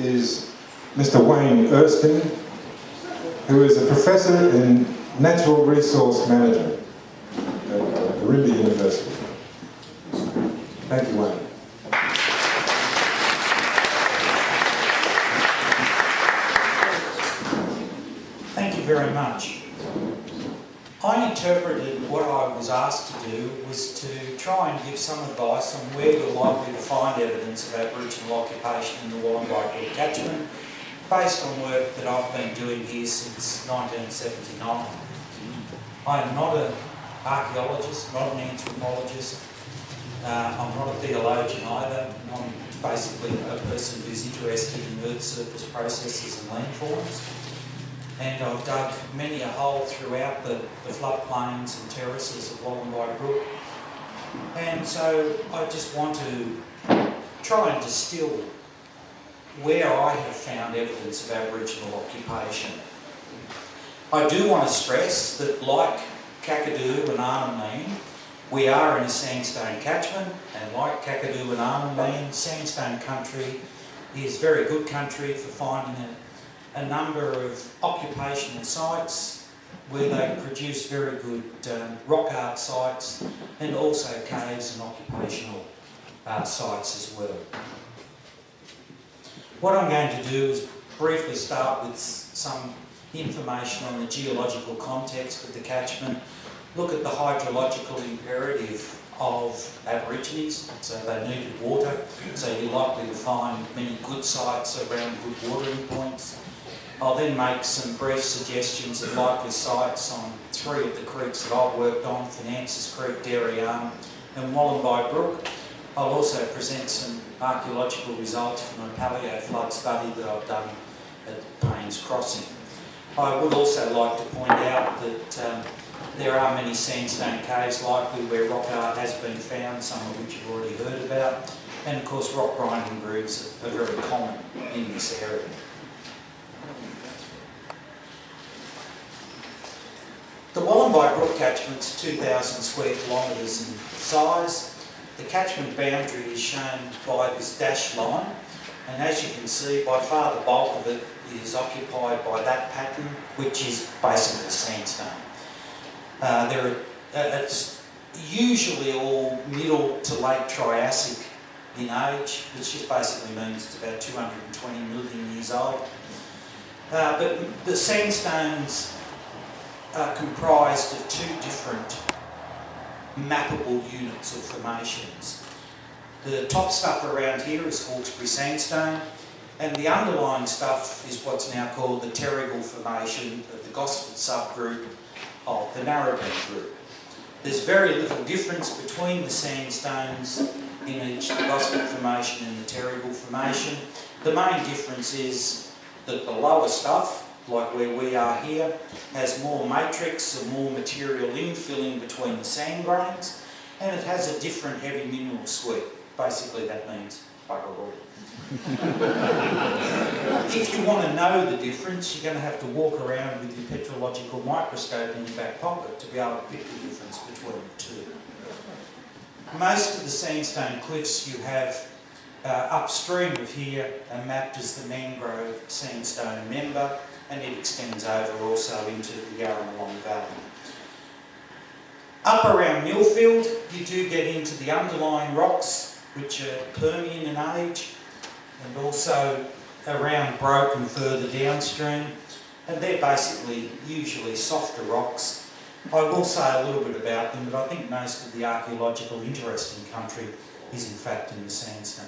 Is Mr. Wayne Erskine, who is a professor in natural resource management at Wollombi University. Thank you, Wayne. Thank you very much. I interpreted what I was asked to do was to try and give some advice on where you're likely to find evidence of Aboriginal occupation in the Wollombi Valley catchment based on work that I've been doing here since 1979. I'm not an archaeologist, not an anthropologist, I'm not a theologian either. I'm basically a person who's interested in earth surface processes and landforms. And I've dug many a hole throughout the floodplains and terraces of Wollombi Brook. And so I just want to try and distill where I have found evidence of Aboriginal occupation. I do want to stress that, like Kakadu and Arnhem Land, we are in a sandstone catchment, and like Kakadu and Arnhem Land, sandstone country is very good country for finding a number of occupational sites where they produce very good rock art sites, and also caves and occupational sites as well. What I'm going to do is briefly start with some information on the geological context of the catchment, look at the hydrological imperative of Aborigines, so they needed water, so you're likely to find many good sites around good watering points. I'll then make some brief suggestions of likely sites on 3 of the creeks that I've worked on, Finances Creek, Dairy Arm and Wollombi Brook. I'll also present some archaeological results from a paleo flood study that I've done at Paynes Crossing. I would also like to point out that there are many sandstone caves likely where rock art has been found, some of which you've already heard about, and of course rock grinding grooves are very common in this area. The Wollombi Brook catchment's 2,000 square kilometres in size. The catchment boundary is shown by this dashed line, and as you can see, by far the bulk of it is occupied by that pattern, which is basically sandstone. It's usually all middle to late Triassic in age, which just basically means it's about 220 million years old. But the sandstones are comprised of 2 different mappable units of formations. The top stuff around here is Hawkesbury sandstone, and the underlying stuff is what's now called the Terrigal Formation of the Gosford subgroup of the Narrabeen group. There's very little difference between the sandstones in each, the Gosford Formation and the Terrigal Formation. The main difference is that the lower stuff, like where we are here, has more matrix and more material infilling between the sand grains, and it has a different heavy mineral suite. Basically that means bugger all. If you want to know the difference, you're going to have to walk around with your petrological microscope in your back pocket to be able to pick the difference between the two. Most of the sandstone cliffs you have upstream of here are mapped as the mangrove sandstone member, and it extends over also into the Wollombi Valley. Up around Millfield, you do get into the underlying rocks, which are Permian in age, and also around Broke and further downstream, and they're basically usually softer rocks. I will say a little bit about them, but I think most of the archaeological interest in country is in fact in the sandstone.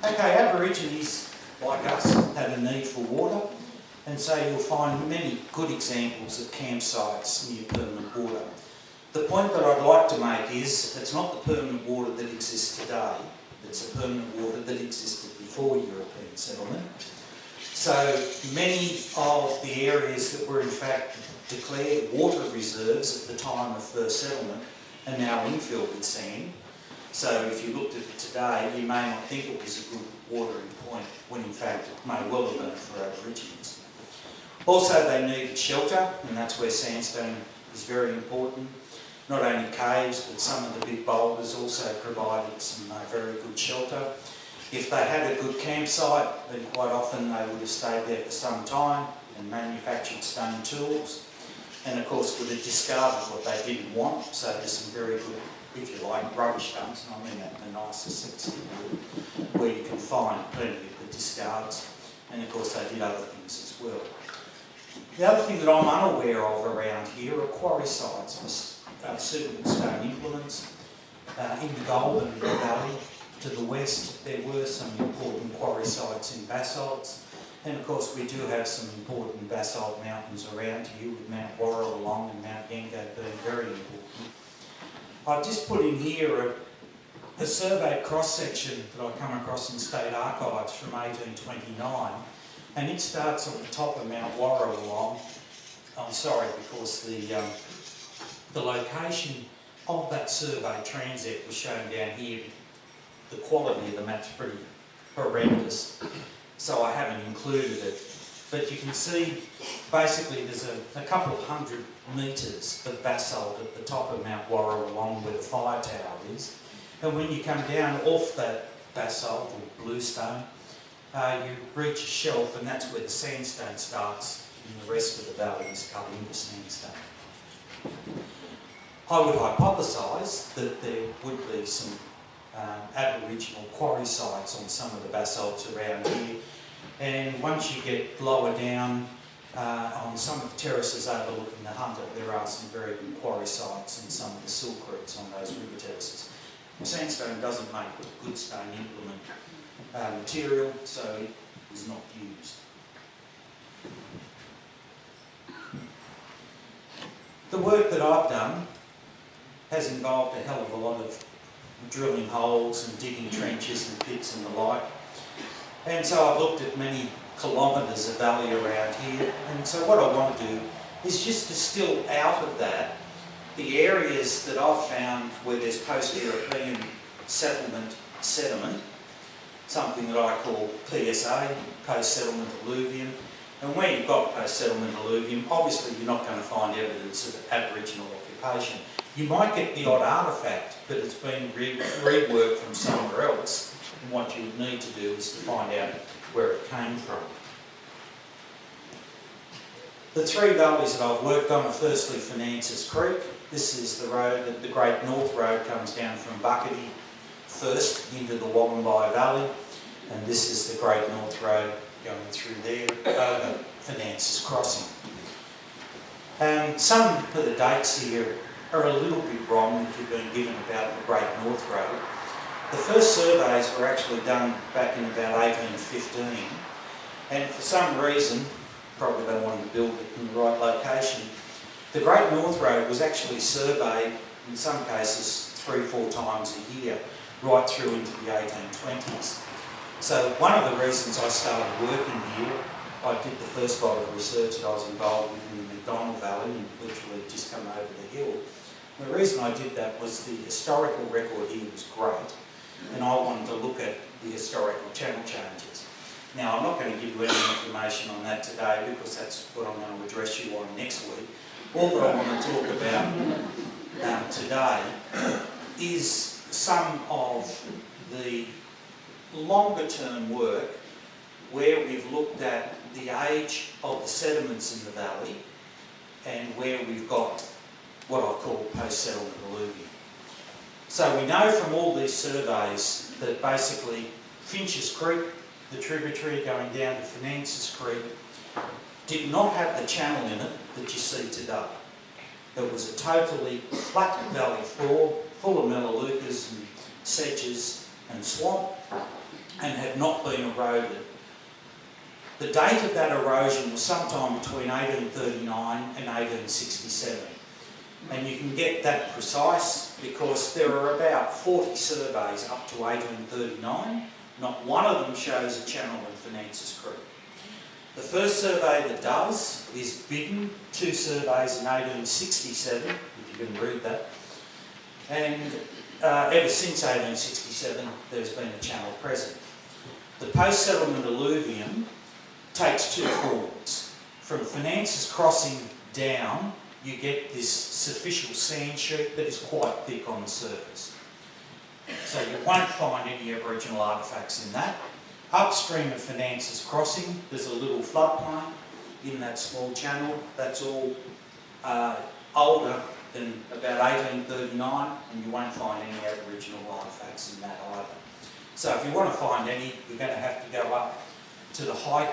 Okay, Aborigines, like us, had a need for water, and so you'll find many good examples of campsites near permanent water. The point that I'd like to make is it's not the permanent water that exists today, it's the permanent water that existed before European settlement. So many of the areas that were in fact declared water reserves at the time of first settlement are now infilled with sand. So if you looked at it today, you may not think it was a good watering point, when in fact it may well have been for Aborigines. Also they needed shelter, and that's where sandstone is very important. Not only caves, but some of the big boulders also provided some very good shelter. If they had a good campsite, then quite often they would have stayed there for some time and manufactured stone tools. And of course would have discarded what they didn't want. So there's some very good, if you like, rubbish dumps, and I mean that in the nicest sense of the word, where you can find plenty of the discards. And of course they did other things as well. The other thing that I'm unaware of around here are quarry sites for suitable stone implements. In the Golden Valley to the west, there were some important quarry sites in basalts. And of course we do have some important basalt mountains around here, with Mount Warrawolong and Mount Yengo being very important. I've just put in here a surveyed cross-section that I come across in State Archives from 1829, and it starts at the top of Mount Warrawolong. I'm sorry, because the location of that survey transect was shown down here. The quality of the map's pretty horrendous, so I haven't included it. But you can see, basically, there's a couple of 100 metres of basalt at the top of Mount Warrawolong where the fire tower is. And when you come down off that basalt, or bluestone, you reach a shelf, and that's where the sandstone starts, and the rest of the valley is cut into sandstone. I would hypothesise that there would be some Aboriginal quarry sites on some of the basalts around here, and once you get lower down on some of the terraces overlooking the Hunter, there are some very good quarry sites and some of the sill creeks on those river terraces. Sandstone doesn't make a good stone implement material, so it is not used. The work that I've done has involved a hell of a lot of drilling holes and digging trenches and pits and the like. And so I've looked at many kilometres of valley around here, and so what I want to do is just distill out of that the areas that I've found where there's post-European settlement sediment, something that I call PSA, post-settlement alluvium. And where you've got post-settlement alluvium, obviously you're not going to find evidence of Aboriginal occupation. You might get the odd artefact, but it's been reworked from somewhere else. And what you would need to do is to find out where it came from. The three valleys that I've worked on are firstly Finances Creek. This is the road, the Great North Road comes down from Buckety first into the Wollombi Valley, and this is the Great North Road going through there over Finances Crossing. Some of the dates here are a little bit wrong that you've been given about the Great North Road. The first surveys were actually done back in about 1815, and for some reason, probably they wanted to build it in the right location, the Great North Road was actually surveyed, in some cases, 3-4 times a year, right through into the 1820s. So one of the reasons I started working here, I did the first lot of research that I was involved with in the Macdonald Valley, and literally just come over the hill. And the reason I did that was the historical record here was great, and I wanted to look at the historical channel changes. Now, I'm not going to give you any information on that today, because that's what I'm going to address you on next week. All that I want to talk about today is some of the longer term work where we've looked at the age of the sediments in the valley and where we've got what I call post-settlement alluvium. So we know from all these surveys that basically Finches Creek, the tributary going down to Finances Creek, did not have the channel in it that you see today. It was a totally flat valley floor, full of melaleucas and sedges and swamp, and had not been eroded. The date of that erosion was sometime between 1839 and 1867. And you can get that precise because there are about 40 surveys up to 1839. Not one of them shows a channel in Finances Creek. The first survey that does is Bidden, 2 surveys in 1867, if you can read that. And ever since 1867, there's been a channel present. The post-settlement alluvium takes 2 forms. From Finances Crossing down, you get this superficial sand sheet that is quite thick on the surface. So you won't find any Aboriginal artefacts in that. Upstream of Finances Crossing, there's a little floodplain in that small channel. That's all older than about 1839, and you won't find any Aboriginal artefacts in that either. So if you want to find any, you're going to have to go up to the high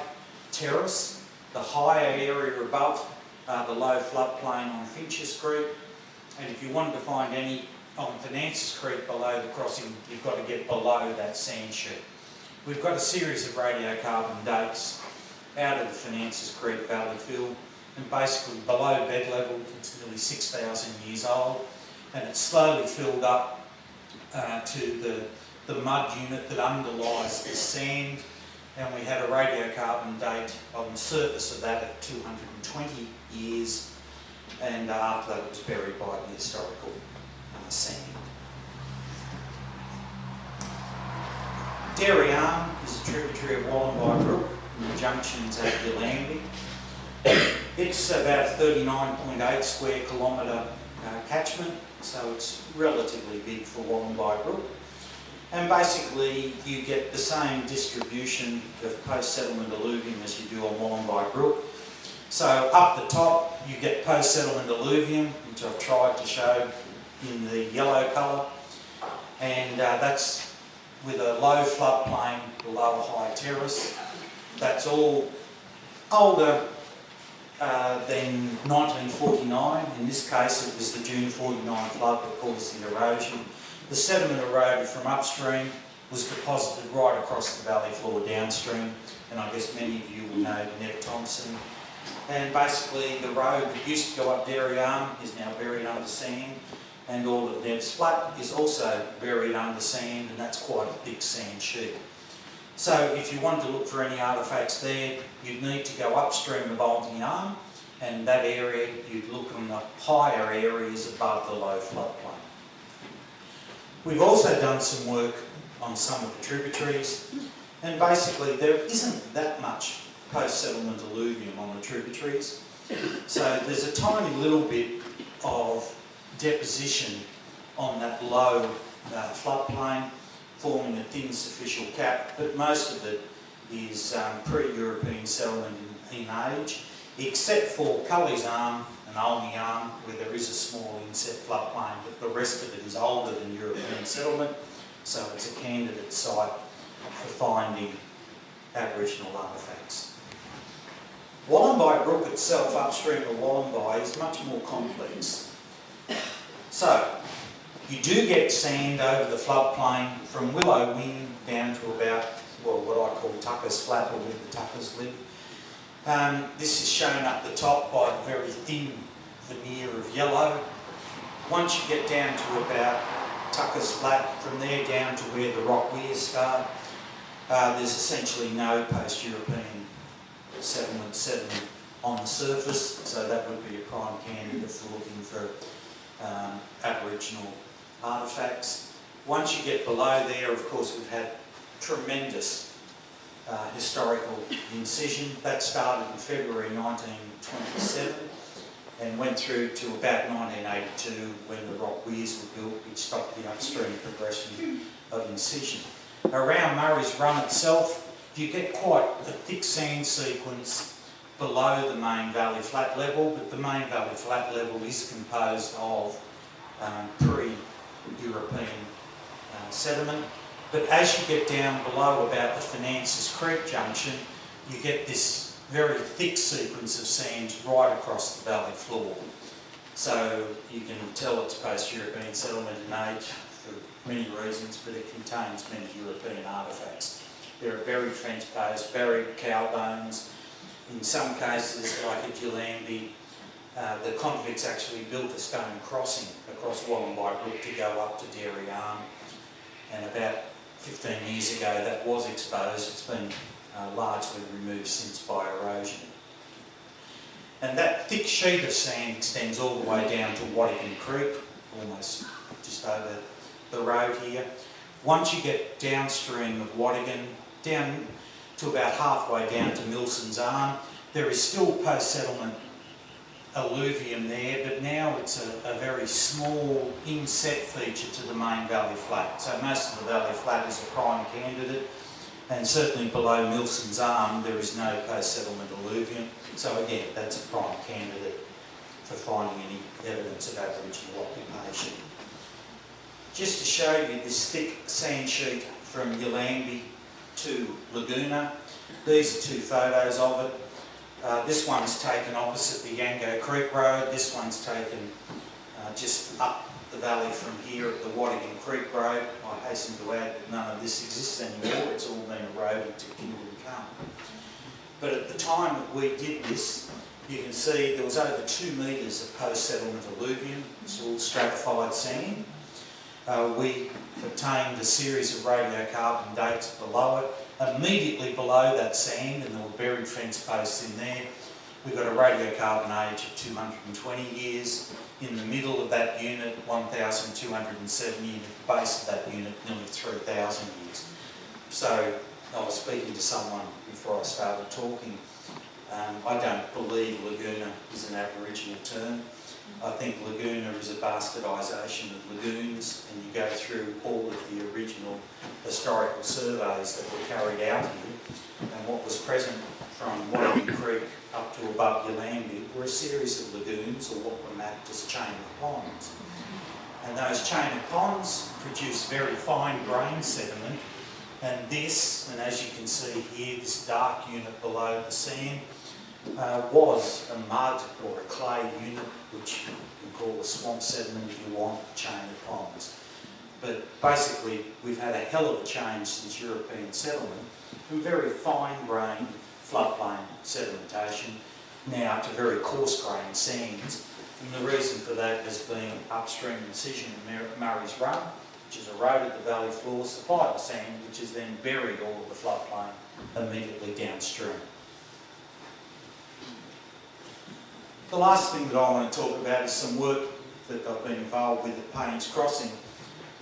terrace, the higher area above the low floodplain on Finches Creek. And if you wanted to find any on Finances Creek below the crossing, you've got to get below that sand sheet. We've got a series of radiocarbon dates out of the Finances Creek Valley fill, and basically below bed level, it's nearly 6,000 years old, and it's slowly filled up to the mud unit that underlies the sand, and we had a radiocarbon date on the surface of that at 220 years, and after that it was buried by the historical sand. Dairy Arm is a tributary of Wollombi Brook, and the junction's at Wollombi. It's about a 39.8 square kilometre catchment, so it's relatively big for Wollombi Brook. And basically you get the same distribution of post-settlement alluvium as you do on Wollombi Brook. So up the top you get post-settlement alluvium, which I've tried to show in the yellow colour, and that's with a low floodplain below a high terrace. That's all older than 1949. In this case it was the June 49 flood that caused the erosion. The sediment eroded from upstream, was deposited right across the valley floor downstream, and I guess many of you will know Ned Thompson. And basically the road that used to go up Dairy Arm is now buried under sand, and all of Ned's Flat is also buried under sand, and that's quite a thick sand sheet. So if you wanted to look for any artefacts there, you'd need to go upstream of Bolton Arm, and that area you'd look on the higher areas above the low floodplain. We've also done some work on some of the tributaries, and basically there isn't that much post-settlement alluvium on the tributaries. So there's a tiny little bit of deposition on that low floodplain, forming a thin superficial cap, but most of it is pre-European settlement in age, except for Cully's Arm and Olney Arm, where there is a small inset floodplain, but the rest of it is older than European settlement, so it's a candidate site for finding Aboriginal artefacts. Wollombi Brook itself, upstream of Wollombi, is much more complex. So, you do get sand over the floodplain from Willow Wing down to about, well, what I call Tucker's Flat, or where the Tuckers live. This is shown up the top by a very thin veneer of yellow. Once you get down to about Tucker's Flat, from there down to where the rock weirs start, there's essentially no post-European settlement on the surface, so that would be a prime candidate for looking for Aboriginal artefacts. Once you get below there, of course, we've had tremendous historical incision. That started in February 1927 and went through to about 1982 when the rock weirs were built, which stopped the upstream progression of incision. Around Murray's Run itself, you get quite a thick sand sequence below the main valley flat level, but the main valley flat level is composed of pre-European sediment. But as you get down below about the Finances Creek junction, you get this very thick sequence of sands right across the valley floor. So you can tell it's post-European settlement in age for many reasons, but it contains many European artefacts. There are very transposed buried cow bones. In some cases, like at Wollombi, the convicts actually built a stone crossing across Wollombi Brook to go up to Dairy Arm, and about 15 years ago that was exposed. It's been largely removed since by erosion. And that thick sheet of sand extends all the way down to Wattigan Creek, almost just over the road here. Once you get downstream of Wattigan, down to about halfway down to Milson's Arm, there is still post-settlement alluvium there, but now it's a very small inset feature to the main valley flat. So most of the valley flat is a prime candidate, and certainly below Milson's Arm there is no post-settlement alluvium. So again, that's a prime candidate for finding any evidence of Aboriginal occupation. Just to show you this thick sand sheet from Wollombi to Laguna, these are two photos of it. This one's taken opposite the Yango Creek Road. This one's taken just up the valley from here at the Wadigan Creek Road. I hasten to add that none of this exists anymore. It's all been eroded to Kingdom Come. But at the time that we did this, you can see there was over 2 metres of post-settlement alluvium. It's all stratified sand. We obtained a series of radiocarbon dates below it. Immediately below that sand, and there were buried fence posts in there, we've got a radiocarbon age of 220 years. In the middle of that unit, 1,270, and at the base of that unit, nearly 3,000 years. So I was speaking to someone before I started talking. I don't believe Laguna is an Aboriginal term. I think Laguna is a bastardisation of lagoons, and you go through all of the original historical surveys that were carried out here, and what was present from Wollombi Creek up to above Wollombi were a series of lagoons, or what were mapped as chain of ponds. And those chain of ponds produce very fine grain sediment, and this, and as you can see here, this dark unit below the sand, was a mud or a clay unit, which you can call a swamp sediment if you want, a chain of ponds. But basically, we've had a hell of a change since European settlement from very fine-grained floodplain sedimentation now to very coarse-grained sands. And the reason for that has been upstream incision in Murray's Run, which has eroded the valley floor, supplied the sand, which has then buried all of the floodplain immediately downstream. The last thing that I want to talk about is some work that I've been involved with at Paynes Crossing,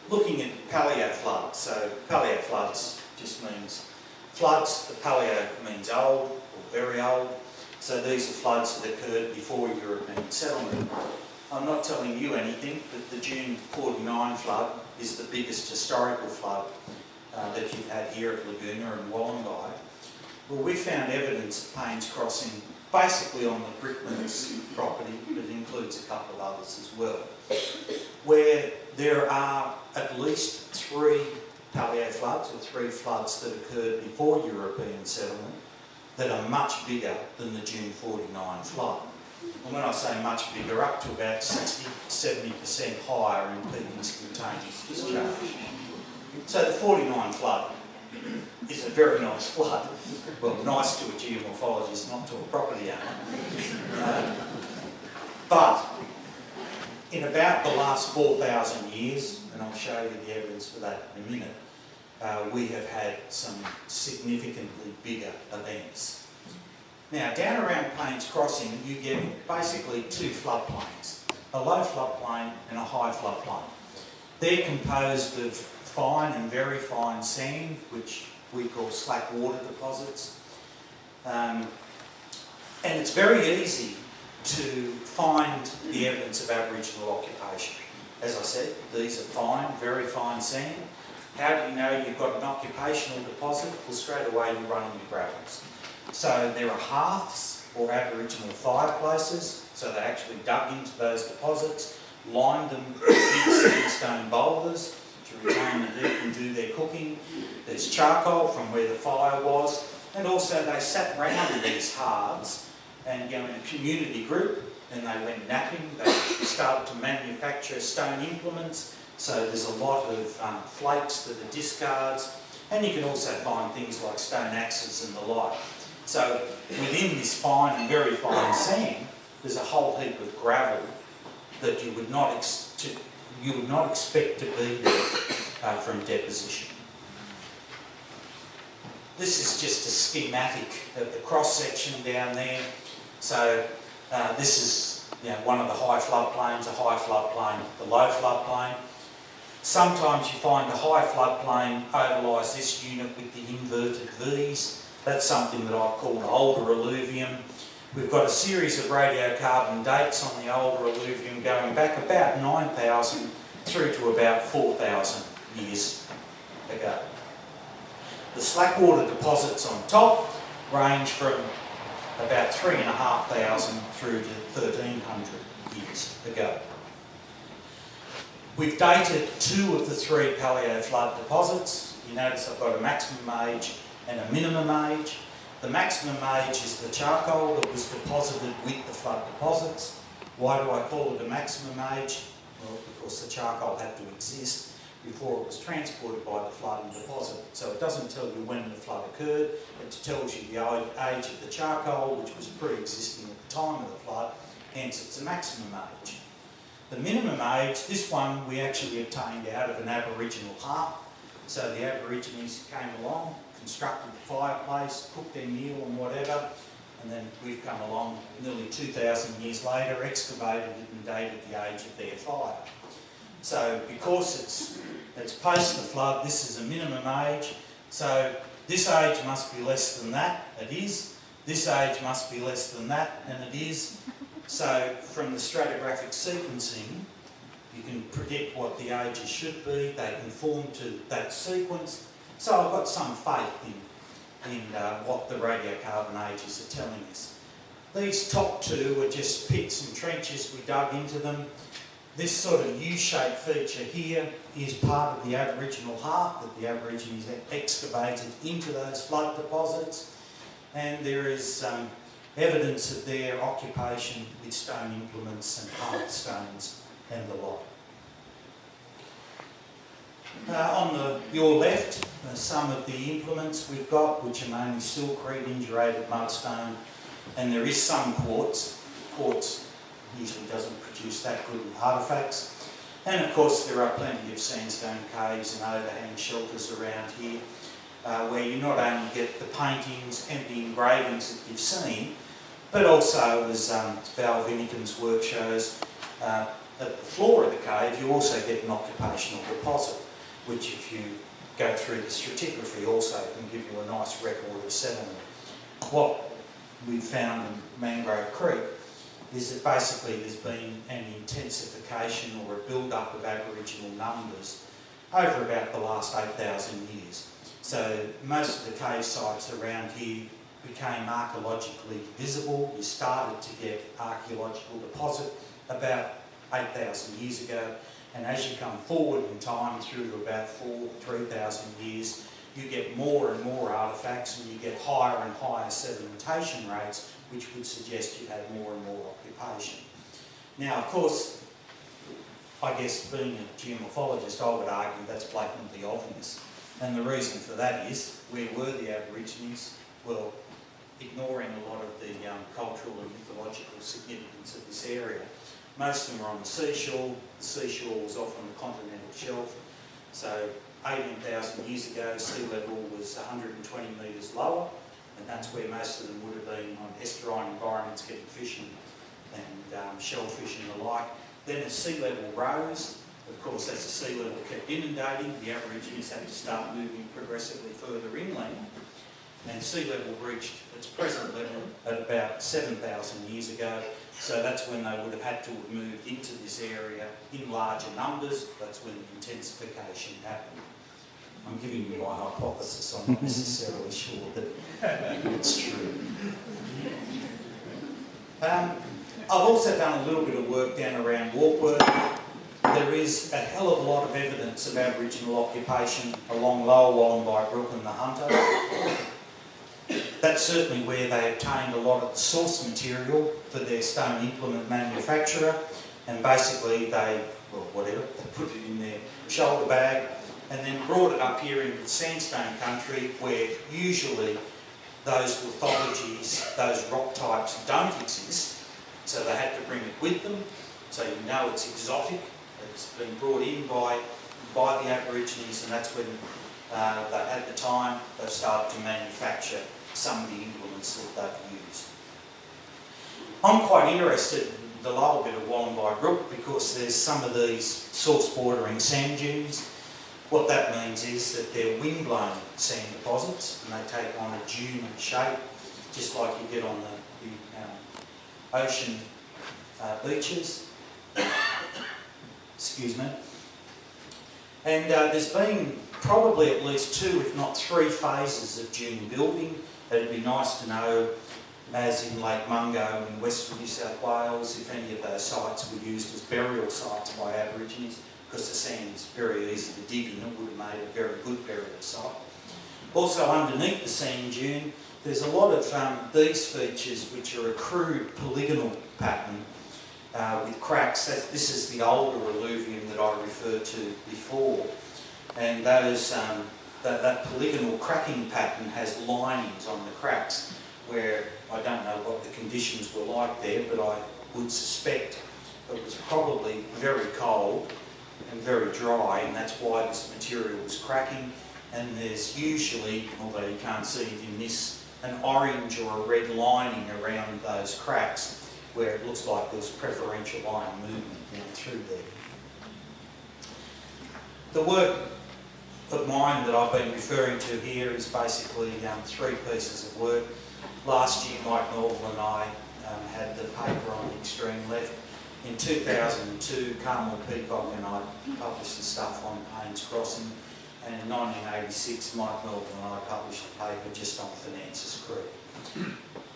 looking at paleo floods. So paleo floods just means floods. The paleo means old or very old. So these are floods that occurred before European settlement. I'm not telling you anything, but the June 49 flood is the biggest historical flood that you've had here at Laguna and Wollombi. Well, we found evidence at Paynes Crossing basically on the Brickman's property, but it includes a couple of others as well, where there are at least 3 paleo floods, or 3 floods that occurred before European settlement, that are much bigger than the June 49 flood. And when I say much bigger, up to about 60-70% higher in peak instantaneous discharge. So the 49 flood is a very nice flood. Well, nice to a geomorphologist, not to a property owner. But in about the last 4,000 years, and I'll show you the evidence for that in a minute, we have had some significantly bigger events. Now, down around Paynes Crossing, you get basically 2 floodplains, a low floodplain and a high floodplain. They're composed of fine and very fine sand, which we call slack water deposits. And it's very easy to find the evidence of Aboriginal occupation. As I said, these are fine, very fine sand. How do you know you've got an occupational deposit? Well, straight away you run into gravels. So there are hearths or Aboriginal fireplaces, so they actually dug into those deposits, lined them with big sandstone boulders to retain the heat and do their cooking. There's charcoal from where the fire was, and also they sat round these hearths and in a community group, and they went napping. They started to manufacture stone implements, so there's a lot of flakes that are discards, and you can also find things like stone axes and the like. So within this fine and very fine sand, there's a whole heap of gravel that you would not expect to be there from deposition. This is just a schematic of the cross-section down there. So this is one of the high floodplains, a high floodplain, the low floodplain. Sometimes you find the high floodplain overlies this unit with the inverted V's. That's something that I've called older alluvium. We've got a series of radiocarbon dates on the older alluvium going back about 9,000 through to about 4,000 years ago. The slackwater deposits on top range from about 3,500 through to 1,300 years ago. We've dated 2 of the 3 paleo-flood deposits. You notice I've got a maximum age and a minimum age. The maximum age is the charcoal that was deposited with the flood deposits. Why do I call it a maximum age? Well, because the charcoal had to exist before it was transported by the flood and deposited. So it doesn't tell you when the flood occurred, it tells you the age of the charcoal, which was pre-existing at the time of the flood, hence it's a maximum age. The minimum age, this one we actually obtained out of an Aboriginal heart. So the Aborigines came along, constructed the fireplace, cooked their meal and whatever, and then we've come along nearly 2,000 years later, excavated it and dated the age of their fire. So because it's post the flood, this is a minimum age. So this age must be less than that, it is. This age must be less than that, and it is. So from the stratigraphic sequencing, you can predict what the ages should be. They conform to that sequence. So I've got some faith in what the radiocarbon ages are telling us. These top 2 are just pits and trenches. We dug into them. This sort of U-shaped feature here is part of the Aboriginal heart that the Aborigines excavated into those flood deposits, and there is evidence of their occupation with stone implements and hearthstones and the like. On your left are some of the implements we've got, which are mainly silkreed, indurated mudstone, and there is some quartz. Quartz usually doesn't produce that good in artefacts. And of course there are plenty of sandstone caves and overhang shelters around here where you not only get the paintings and the engravings that you've seen, but also, as Val Vinnigan's work shows, at the floor of the cave you also get an occupational deposit, which if you go through the stratigraphy also can give you a nice record of settlement. What we found in Mangrove Creek is that basically there's been an intensification or a build-up of Aboriginal numbers over about the last 8,000 years. So most of the cave sites around here became archaeologically visible. You started to get archaeological deposit about 8,000 years ago, and as you come forward in time through to about 3,000 years, you get more and more artefacts and you get higher and higher sedimentation rates, which would suggest you had more and more occupation. Now, of course, I guess being a geomorphologist, I would argue that's blatantly obvious. And the reason for that is, where were the Aborigines? Well, ignoring a lot of the cultural and mythological significance of this area, most of them are on the seashore. The seashore was often the continental shelf. So 18,000 years ago, sea level was 120 metres lower, and that's where most of them would have been on estuarine environments getting fishing and shellfish and the like. Then as sea level rose, of course as the sea level kept inundating, the Aborigines had to start moving progressively further inland, and sea level reached its present level at about 7,000 years ago. So that's when they would have had to have moved into this area in larger numbers. That's when the intensification happened. I'm giving you my hypothesis, I'm not necessarily sure that it's true. I've also done a little bit of work down around Warkworth. There is a hell of a lot of evidence of Aboriginal occupation along Lower Wollombi Brook and the Hunter. That's certainly where they obtained a lot of the source material for their stone implement manufacturer, and basically they put it in their shoulder bag and then brought it up here into the sandstone country, where usually those lithologies, those rock types don't exist, so they had to bring it with them, so you know it's exotic. It's been brought in by the Aborigines, and that's when they had the time, they've started to manufacture some of the implements that they've used. I'm quite interested in the lower bit of Wollombi Brook because there's some of these source bordering sand dunes. What that means is that they're wind-blown sand deposits, and they take on a dune shape just like you get on the ocean beaches. Excuse me. And there's been probably at least 2, if not 3 phases of dune building. It'd be nice to know, as in Lake Mungo in western New South Wales, if any of those sites were used as burial sites by Aborigines, because the sand is very easy to dig and it would have made a very good burial site. Also underneath the sand dune, there's a lot of these features which are a crude polygonal pattern with cracks. This is the older alluvium that I referred to before, and those that polygonal cracking pattern has linings on the cracks where I don't know what the conditions were like there, but I would suspect it was probably very cold and very dry, and that's why this material was cracking. And there's usually, although you can't see it in this, an orange or a red lining around those cracks where it looks like there's preferential ion movement down through there. The work of mine that I've been referring to here is basically 3 pieces of work. Last year, Mike Melville and I had the paper on the extreme left. In 2002, Carmel Peacock and I published the stuff on Payne's Crossing, and in 1986, Mike Melville and I published a paper just on Finances Creek.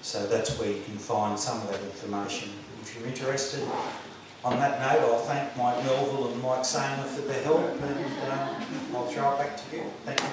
So that's where you can find some of that information if you're interested. On that note, I'll thank Mike Melville and Mike Samer for their help, and I'll throw it back to you. Thank you.